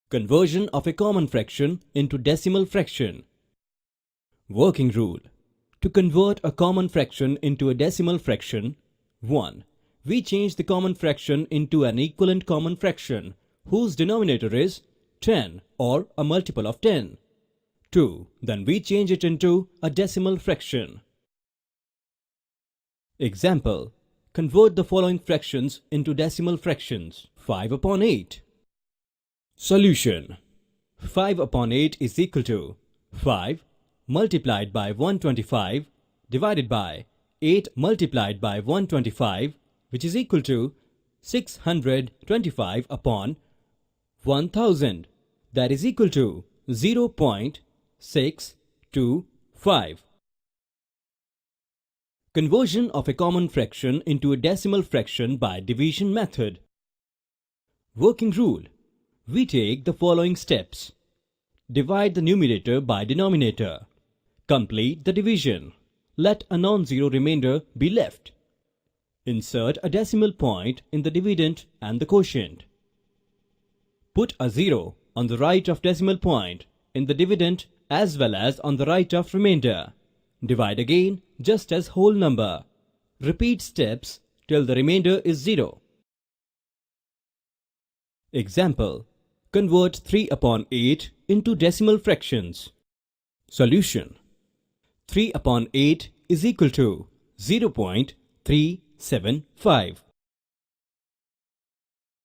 Conversion of a common fraction into decimal fraction. Working rule. To convert a common fraction into a decimal fraction, 1. We change the common fraction into an equivalent common fraction whose denominator is 10 or a multiple of 10. 2. Then we change it into a decimal fraction. Example. Convert the following fractions into decimal fractions. 5 upon 8. Solution. 5 upon 8 is equal to 5 multiplied by 125 divided by 8 multiplied by 125, which is equal to 625 upon 1000, that is equal to 0.625. Conversion of a common fraction into a decimal fraction by division method. Working rule. We take the following steps. Divide the numerator by denominator. Complete the division. Let a non-zero remainder be left. Insert a decimal point in the dividend and the quotient. Put a 0 on the right of decimal point in the dividend as well as on the right of remainder. Divide again just as whole number. Repeat steps till the remainder is 0. Example. Convert 3 upon 8 into decimal fractions. Solution. 3 upon 8 is equal to 0.375.